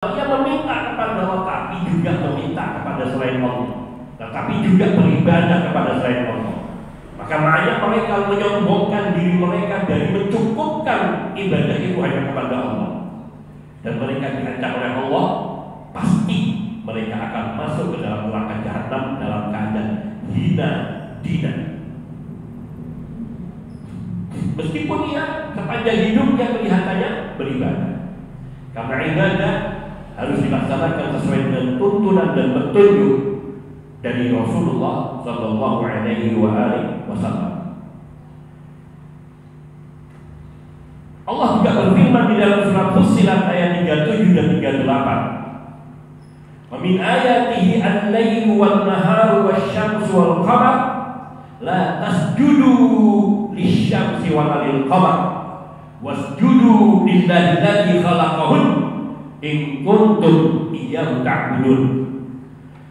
Ia meminta kepada Allah, tapi juga meminta kepada selain Allah, tetapi juga beribadah kepada selain Allah. Maka banyak mereka menyombongkan diri mereka dari mencukupkan ibadah itu hanya kepada Allah, dan mereka diancam oleh Allah, pasti mereka akan masuk ke dalam neraka jahanam dalam keadaan hina dina. Meskipun ia sepanjang hidupnya kelihatannya beribadah, karena ibadah harus dilaksanakan sesuai dengan tuntunan dan petunjuk dari Rasulullah Sallallahu Alaihi Wasallam. Allah juga berfirman di dalam surat Fussilat ayat 37 dan 38. Wa min ayatihi al-lailu wan-naharu wasy-syamsu wal-qamar la tasjudu lisyamsi wa lil-qamar wasjudu lillahi alladzi khalaqahun in kuntum iyyahu ta'budun.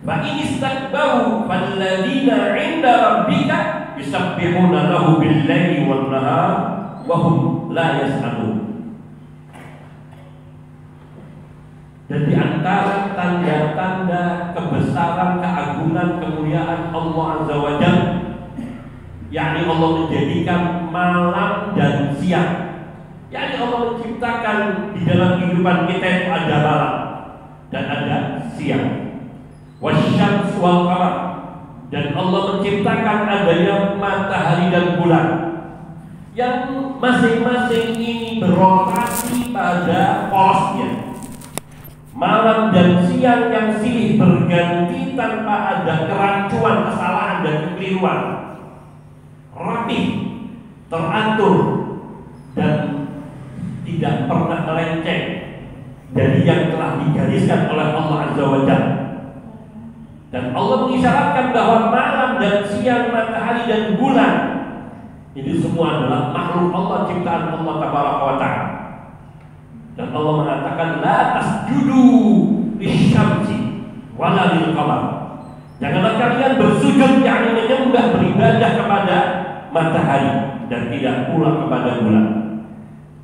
Fa in istakbaru falladzina 'inda rabbika yusabbihuna lahu bil-laili wan-nahar wa hum la yas'amun. Dan di antara tanda-tanda kebesaran, keagungan, kemuliaan Allah Azza wa Jalla, yakni Allah menjadikan malam dan siang, yakni Allah menciptakan di dalam kehidupan kita itu ada malam dan ada siang. Wasyams wal qamar, dan Allah menciptakan adanya matahari dan bulan yang masing-masing ini berotasi pada porosnya. Malam dan siang yang silih berganti tanpa ada kerancuan, kesalahan dan kekeliruan, rapi, teratur, dan tidak pernah melenceng dari yang telah digariskan oleh Allah Azza wa Jalla. Dan Allah mengisyaratkan bahwa malam dan siang, matahari dan bulan ini semua adalah makhluk Allah, ciptaan Allah Tabaraka wa Ta'ala. Dan Allah mengatakan la tasjudu lisyamsi wala lil-qamar. Janganlah kalian bersujud, yakni menyembah, beribadah kepada matahari dan tidak pula kepada bulan.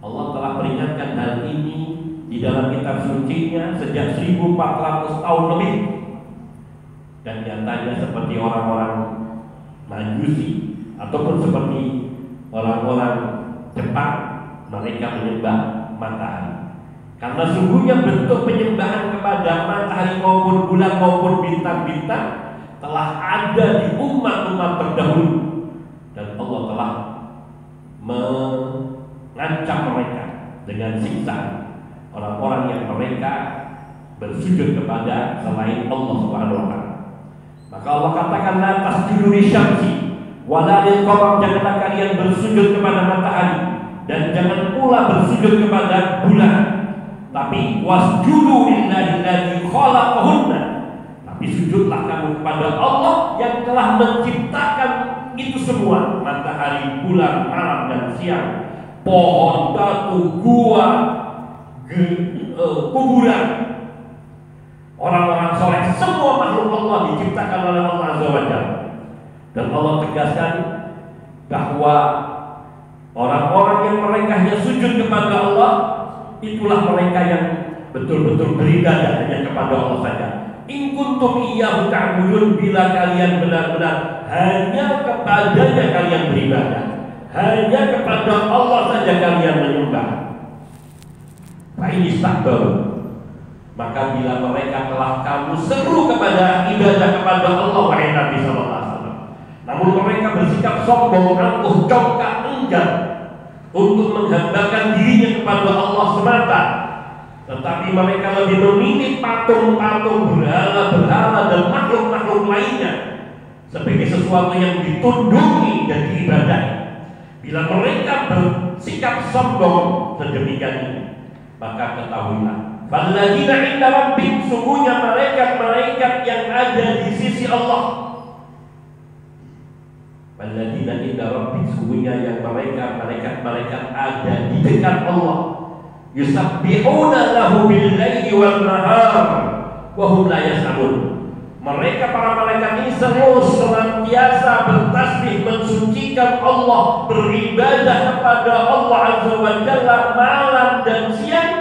Allah telah peringatkan hal ini di dalam kitab sucinya sejak 1400 tahun lebih. Dan nyatanya seperti orang-orang Majusi ataupun seperti orang-orang Jepang, mereka menyembah matahari. Karena sungguhnya bentuk penyembahan kepada matahari maupun bulan maupun bintang-bintang telah ada di umat-umat terdahulu, dan Allah telah mengancam mereka dengan siksa orang-orang yang mereka bersujud kepada selain Allah Subhanahu wa Ta'ala. Maka Allah katakan la tasjudu lisyamsi wala lil-qamar, janganlah kalian bersujud kepada matahari dan jangan pula bersujud kepada bulan, tapi wasjudu lillahi alladzi khalaqahunna, tapi sujudlah kamu kepada Allah yang telah menciptakan itu semua, matahari, bulan, malam dan siang, pohon, batu, gua, kuburan, orang-orang soleh, semua makhluk Allah diciptakan oleh Allah Azza wa Jalla. Dan Allah tegaskan bahwa orang-orang yang mereka hanya sujud kepada Allah, itulah mereka yang betul-betul beribadah hanya kepada Allah saja. In kuntum iyyahu ta'budun, bila kalian benar-benar hanya kepadanya kalian beribadah, hanya kepada Allah saja kalian menyembah. Fa in istakbaru, maka bila mereka telah kamu seru kepada ibadah kepada Allah, wahai Nabi sallallahu alaihi wasallam, namun mereka bersikap sombong, angkuh, congkak, enggan untuk menghambakan dirinya kepada Allah semata, tetapi mereka lebih memilih patung-patung, berhala-berhala dan makhluk-makhluk lainnya sebagai sesuatu yang ditundungi dan diibadahi. Bila mereka bersikap sombong sedemikian ini, maka ketahuilah, walladzina 'inda rabbik, sungguhnya malaikat-malaikat yang ada di sisi Allah. Walladzina 'inda rabbik, sungguhnya yang malaikat-malaikat ada di dekat Allah. Yusabbihuna lahu bil-laili wan-nahar wa hum la yas'amun. Mereka para malaikat ini terus senantiasa bertasbih mensucikan Allah, beribadah kepada Allah Azza wa Jalla malam dan siang,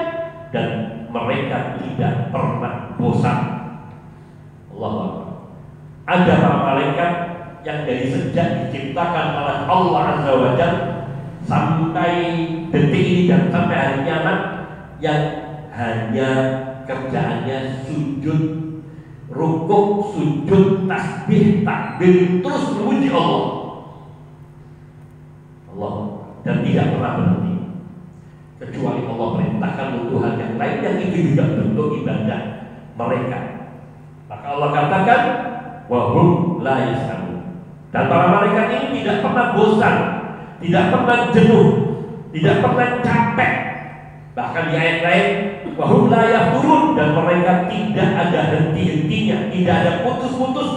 dan mereka tidak pernah bosan. Allah. Ada para malaikat yang dari sejak diciptakan oleh Allah Azza wa Jalla sampai detik ini dan sampai hari kiamat yang hanya kerjaannya sujud, rukuk, sujud, tasbih, takbir, terus memuji Allah. Allah, dan tidak pernah berhenti kecuali Allah perintahkan untuk hal yang lain yang itu juga bentuk ibadah mereka. Maka Allah katakan wahum la yasamun. Dan para malaikat ini tidak pernah bosan, tidak pernah jenuh, tidak pernah capek. Bahkan di ayat lain wahum la yafturun, dan mereka tidak ada henti-hentinya, tidak ada putus-putusnya.